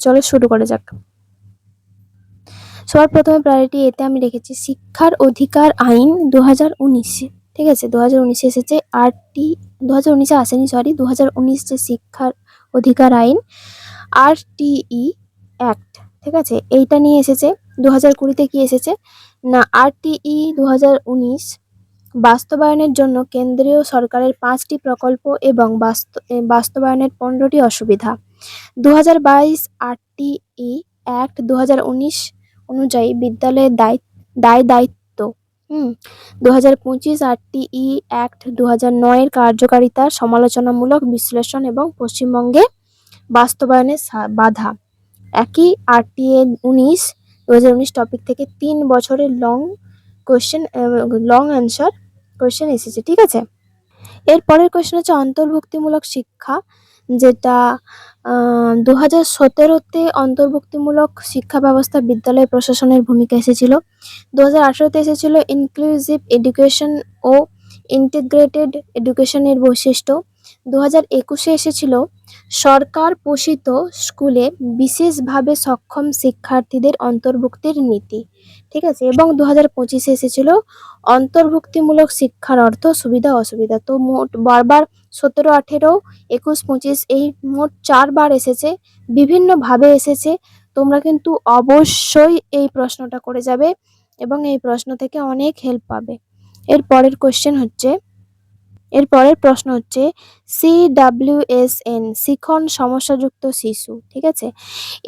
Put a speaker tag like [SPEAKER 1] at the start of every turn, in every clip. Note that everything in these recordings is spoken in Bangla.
[SPEAKER 1] চলো শুরু করা যাক। সবার প্রথমে প্রায়োরিটি এতে আমি রেখেছি শিক্ষার অধিকার আইন 2019। ঠিক আছে, 2019 এসেছে। আরটি 2019 আসেনি, সরি, 2019 যে শিক্ষার অধিকার আইন আরটিই অ্যাক্ট, ঠিক আছে, এইটা নিয়ে এসেছে। 2020-তে কি এসেছে না, আরটিই 2019 বাস্তবায়নের জন্য কেন্দ্রীয় সরকারের 5টি প্রকল্প এবং বাস্তবায়নের 15টি অসুবিধা। 2022 আরটিই অ্যাক্ট 2019 অনুযায়ী বিদ্যালয়ের দায়িত্ব। 2025 আরটিই অ্যাক্ট 2009-এর কার্যকারিতা, সমালোচনামূলক বিশ্লেষণ এবং পশ্চিমবঙ্গে বাস্তবায়নের বাধা। একই আরটিএ 2019 টপিক থেকে 3 বছরের লং অ্যান্সার কোয়েশ্চেন এসেছে। ঠিক আছে, এর পরের কোয়েশ্চেন হচ্ছে অন্তর্ভুক্তিমূলক শিক্ষা, যেটা 2017-তে অন্তর্ভুক্তিমূলক শিক্ষা ব্যবস্থা বিদ্যালয় প্রশাসনের ভূমিকা এসেছিল। 2018-তে এসেছিল ইনক্লুসিভ এডুকেশন ও ইন্টিগ্রেটেড এডুকেশনের বৈশিষ্ট্য। 2021-এ এসেছিল সরকার পোষিত স্কুলে বিশেষভাবে সক্ষম শিক্ষার্থীদের অন্তর্ভুক্তির নীতি। ঠিক আছে, এবং 2025-এ এসেছিল অন্তর্ভুক্তিমূলক শিক্ষার অর্থ, সুবিধা, অসুবিধা। তো মোট বারবার 17, 18, 21, 25 এই মোট 4 বার এসেছে, বিভিন্নভাবে এসেছে। তোমরা কিন্তু অবশ্যই এই প্রশ্নটা করে যাবে এবং এই প্রশ্ন থেকে অনেক হেল্প পাবে। এর পরের প্রশ্ন হচ্ছে CWSN, শিখন সমস্যাযুক্ত শিশু। ঠিক আছে,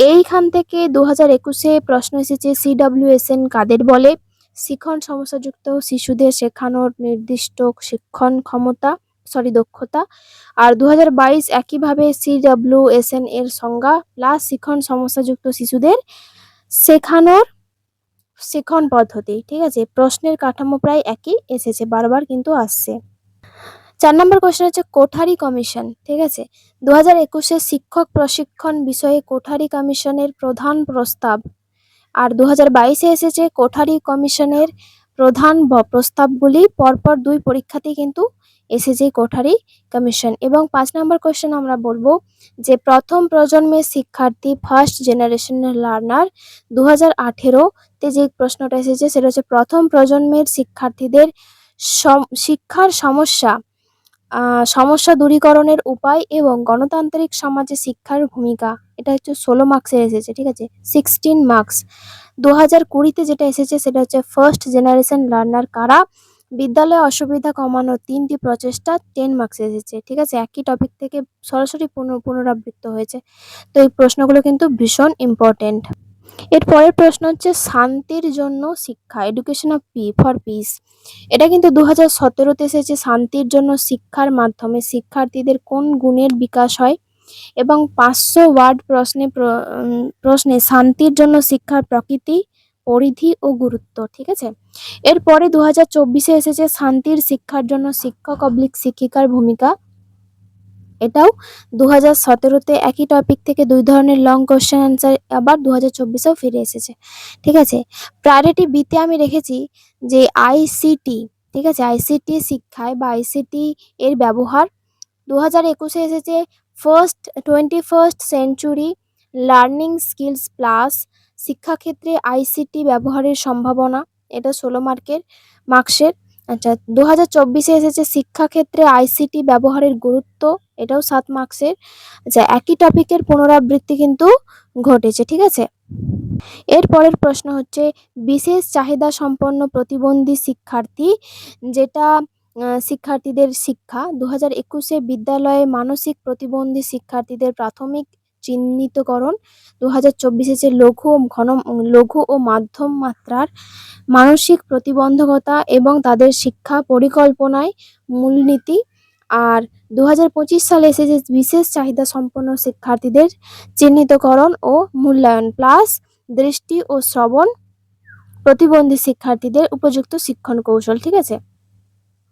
[SPEAKER 1] এইখান থেকে 2021-এ প্রশ্ন এসেছে CWSN কাদের বলে। শিখন সমস্যাযুক্ত শিশুদের শেখানোর নির্দিষ্ট শিক্ষণ দক্ষতা। আর 2022 একইভাবে CWSN এর সংজ্ঞা প্লাস শিখন সমস্যাযুক্ত শিশুদের শেখানোর শিক্ষণ পদ্ধতি। ঠিক আছে, প্রশ্নের কাঠামো প্রায় একই এসেছে, বারবার কিন্তু আসছে। 4 নম্বর কোশ্চেন হচ্ছে কোঠারি কমিশন। ঠিক আছে, 2021-এ শিক্ষক প্রশিক্ষণ বিষয়ে কোঠারি কমিশনের প্রধান প্রস্তাব। আর 2022-এ এসেছে কোঠারি কমিশনের প্রধান প্রস্তাবগুলি। পরপর 2 পরীক্ষাতেই কিন্তু এসেছে কোঠারি কমিশন। এবং 5 নম্বর কোশ্চেন আমরা বলবো যে প্রথম প্রজন্মের শিক্ষার্থী, ফার্স্ট জেনারেশন লার্নার। 2018-তে যে প্রশ্নটা এসেছে সেটা হচ্ছে প্রথম প্রজন্মের শিক্ষার্থীদের শিক্ষার সমস্যা দূরীকরণের উপায় এবং গণতান্ত্রিক সমাজে শিক্ষার ভূমিকা। এটা হচ্ছে 16 মার্কসের এসেছে। ঠিক আছে, 16 মার্কস। 2020-তে যেটা এসেছে সেটা হচ্ছে ফার্স্ট জেনারেশন লার্নার কারা, বিদ্যালয়ে অসুবিধা কমানোর 3টি প্রচেষ্টা, 10 মার্কস এসেছে। ঠিক আছে, একই টপিক থেকে সরাসরি পুনরাবৃত্ত হয়েছে। তো এই প্রশ্নগুলো কিন্তু ভীষণ ইম্পর্টেন্ট। এর পরের প্রশ্ন হচ্ছে শান্তির জন্য শিক্ষা, এডুকেশন ফর পিস। এটা কিন্তু 2017-তে এসেছে। শান্তির জন্য শিক্ষার মাধ্যমে শিক্ষার্থীদের কোন গুণের বিকাশ হয়, এবং 500 ওয়ার্ড প্রশ্নে শান্তির জন্য শিক্ষার প্রকৃতি, পরিধি ও গুরুত্ব। ঠিক আছে, এরপরে 2024-এ এসেছে শান্তির শিক্ষার জন্য শিক্ষক/শিক্ষিকার ভূমিকা। এটাও 2017-তে একই টপিক থেকে 2 ধরনের লং কোশ্চেন অ্যান্সার আবার 2024-এও ফিরে এসেছে। ঠিক আছে, প্রায়োরিটি বিতে আমি রেখেছি যে আইসিটি। ঠিক আছে, আইসিটি শিক্ষায় বা আইসিটি এর ব্যবহার। 2021-এ এসেছে 21st century learning skills plus, শিক্ষাক্ষেত্রে আইসিটি ব্যবহারের সম্ভাবনা। এটা 16 মার্কসের। আচ্ছা, 2024-এ এসেছে শিক্ষাক্ষেত্রে আইসিটি ব্যবহারের গুরুত্ব। এটাও 7 মার্কসের। আচ্ছা, একই টপিকের পুনরাবৃত্তি কিন্তু ঘটেছে। ঠিক আছে, এর পরের প্রশ্ন হচ্ছে বিশেষ চাহিদা সম্পন্ন প্রতিবন্ধী শিক্ষার্থী, যেটা শিক্ষার্থীদের শিক্ষা। 2021-এ বিদ্যালয়ে মানসিক প্রতিবন্ধী শিক্ষার্থীদের প্রাথমিক চিহ্নিতকরণ। 2024-এ যে লঘু ও মাধ্যম মাত্রার মানসিক প্রতিবন্ধকতা এবং তাদের শিক্ষা পরিকল্পনায় মূলনীতি। আর 2025 সালে এসেছে বিশেষ চাহিদা সম্পন্ন শিক্ষার্থীদের চিহ্নিতকরণ ও মূল্যায়ন প্লাস দৃষ্টি ও শ্রবণ প্রতিবন্ধী শিক্ষার্থীদের উপযুক্ত শিক্ষণ কৌশল। ঠিক আছে,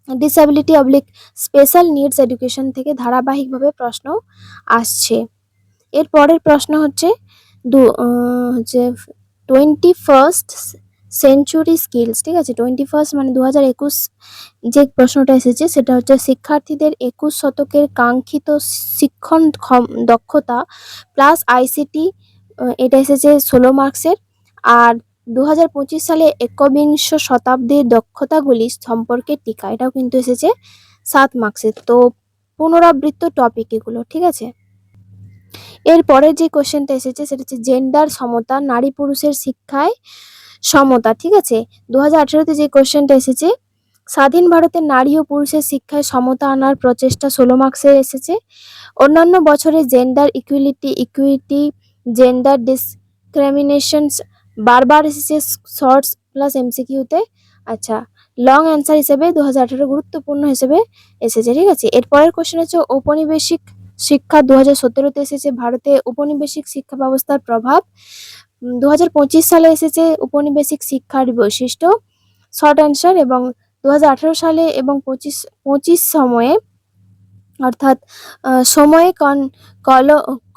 [SPEAKER 1] ডিসএবিলিটি/স্পেশাল নিডস এডুকেশন থেকে ধারাবাহিকভাবে প্রশ্ন আসছে। এর পরের প্রশ্ন হচ্ছে 21st সেঞ্চুরি স্কিলস। ঠিক আছে, 21st মানে 2021 যে প্রশ্নটা এসেছে সেটা হচ্ছে শিক্ষার্থীদের 21 শতকের কাঙ্ক্ষিত শিক্ষণ দক্ষতা প্লাস আইসিটি এটা এসেছে 16 মার্কসের। আর 2025 সালে একবিংশ শতাব্দীর দক্ষতাগুলি সম্পর্কে টিকা, এটাও কিন্তু এসেছে 7 মার্কসের। তো পুনরাবৃত্ত টপিক এগুলো, ঠিক আছে। এরপরের যে কোশ্চেনটা এসেছে সেটা হচ্ছে জেন্ডার সমতা, নারী পুরুষের শিক্ষায় সমতা, ঠিক আছে। 2018-তে যে কোশ্চেনটা এসেছে, স্বাধীন ভারতের নারী ও পুরুষের শিক্ষায় সমতা আনার প্রচেষ্টা 16 মার্কসের এসেছে। অন্যান্য বছরে জেন্ডার ইকুইটি, জেন্ডার ডিসক্রিমিনেশনস বারবার এসেছে শর্টস প্লাস এমসিকিউতে। আচ্ছা, লং অ্যান্সার হিসেবে 2018 গুরুত্বপূর্ণ হিসেবে এসেছে, ঠিক আছে। এরপরের কোশ্চেন হচ্ছে ঔপনিবেশিক শিক্ষা 2017-তে এসেছে, ভারতে উপনিবেশিক শিক্ষা ব্যবস্থার প্রভাব। 2025 সালে এসেছে উপনিবেশিক শিক্ষার বৈশিষ্ট্য, শর্ট অ্যান্সার। এবং 2018 সালে এবং 25 সময়ে, অর্থাৎ সময়ে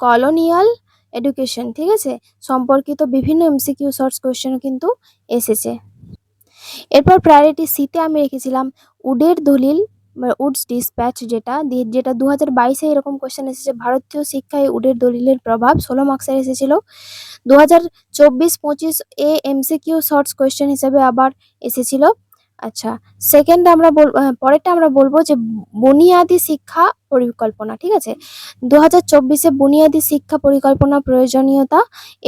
[SPEAKER 1] কলোনিয়াল এডুকেশন, ঠিক আছে, সম্পর্কিত বিভিন্ন এমসিকিউ শর্টস কোয়েশ্চেন কিন্তু এসেছে। এরপর প্রায়োরিটি সিতে আমি রেখেছিলাম উডের দলিল, উডস ডিসপ্যাচ, যেটা 2022-এ এরকম কোয়েশ্চেন এসেছে, ভারতীয় শিক্ষায় উডের দলিলের প্রভাব, 16 মার্কসের এসেছিল। 2024-25 এ এমসিকিউ শর্টস কোয়েশ্চেন হিসেবে আবার এসেছিল। আচ্ছা, পরেরটা আমরা বলবো যে বুনিয়াদী শিক্ষা পরিকল্পনা, ঠিক আছে। 2024-এ বুনিয়াদী শিক্ষা পরিকল্পনা প্রয়োজনীয়তা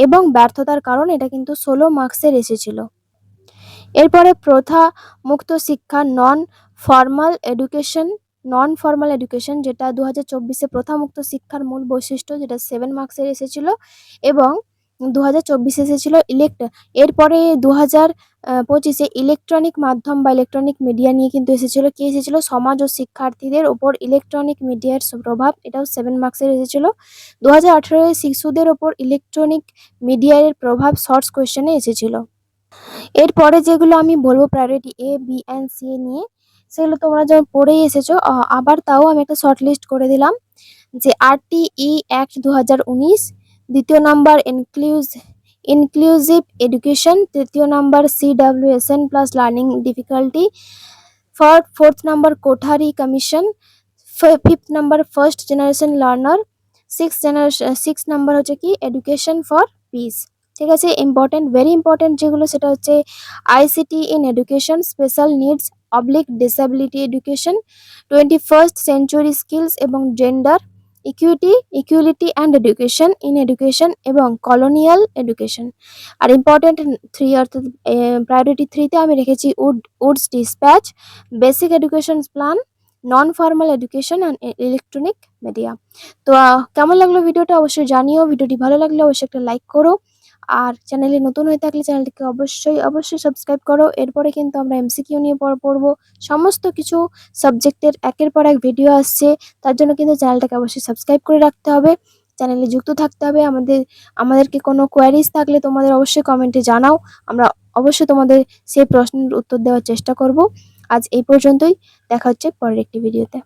[SPEAKER 1] এবং ব্যর্থতার কারণ, এটা কিন্তু 16 মার্কসের এসেছিল। এরপরে প্রথা মুক্ত শিক্ষা, ফর্মাল এডুকেশন, যেটা 2024-এ প্রথা মুক্ত শিক্ষার মূল বৈশিষ্ট্য, যেটা 7 মার্কসের এসেছিল। এবং 2024 এসেছিল এরপরে 2025-এ ইলেকট্রনিক মাধ্যম বা ইলেকট্রনিক মিডিয়া নিয়ে কিন্তু এসেছিল। কি এসেছিল? সমাজ ও শিক্ষার্থীদের ওপর ইলেকট্রনিক মিডিয়ার প্রভাব, এটাও 7 মার্কসের এসেছিল। 2018-এ শিশুদের ওপর ইলেকট্রনিক মিডিয়ার প্রভাব শর্টস কোয়েশ্চেনে এসেছিল। এরপরে যেগুলো আমি বলবো priority A, B and C নিয়ে, সেগুলো তোমরা যখন পড়েই এসেছো, আবার তাও আমি একটা শর্ট লিস্ট করে দিলাম। যে RTE অ্যাক্ট 2019, দ্বিতীয় নাম্বার ইনক্লুসিভ এডুকেশন, তৃতীয় number CWSN plus learning difficulty, fourth number Kothari commission, fifth number first generation learner, six number হচ্ছে কি এডুকেশন ফর পিস, ঠিক আছে। ভেরি ইম্পর্টেন্ট যেগুলো, সেটা হচ্ছে ICT in education, special needs disability education, 21st century skills এবং gender equality and education in education এবং কলোনিয়াল এডুকেশন। আর ইম্পর্টেন্ট 3, অর্থাৎ প্রায়োরিটি 3-তে আমি রেখেছি Woods despatch, basic education plan, non formal education and electronic media. তো কেমন লাগলো ভিডিওটা অবশ্যই জানিও। ভিডিওটি ভালো লাগলে অবশ্যই একটা লাইক করো, আর চ্যানেলে নতুন হয়ে থাকলে চ্যানেলটিকে অবশ্যই সাবস্ক্রাইব করো। এরপরে কিন্তু আমরা এমসিকিউ নিয়ে পড়বো, সমস্ত কিছু সাবজেক্টের একের পর এক ভিডিও আসছে, তার জন্য কিন্তু চ্যানেলটাকে অবশ্যই সাবস্ক্রাইব করে রাখতে হবে, চ্যানেলে যুক্ত থাকতে হবে। আমাদেরকে কোনো কোয়ারিজ থাকলে তোমাদের অবশ্যই কমেন্টে জানাও, আমরা অবশ্যই তোমাদের সেই প্রশ্নের উত্তর দেওয়ার চেষ্টা করব। আজ এই পর্যন্তই, দেখা হচ্ছে পরের একটি ভিডিওতে।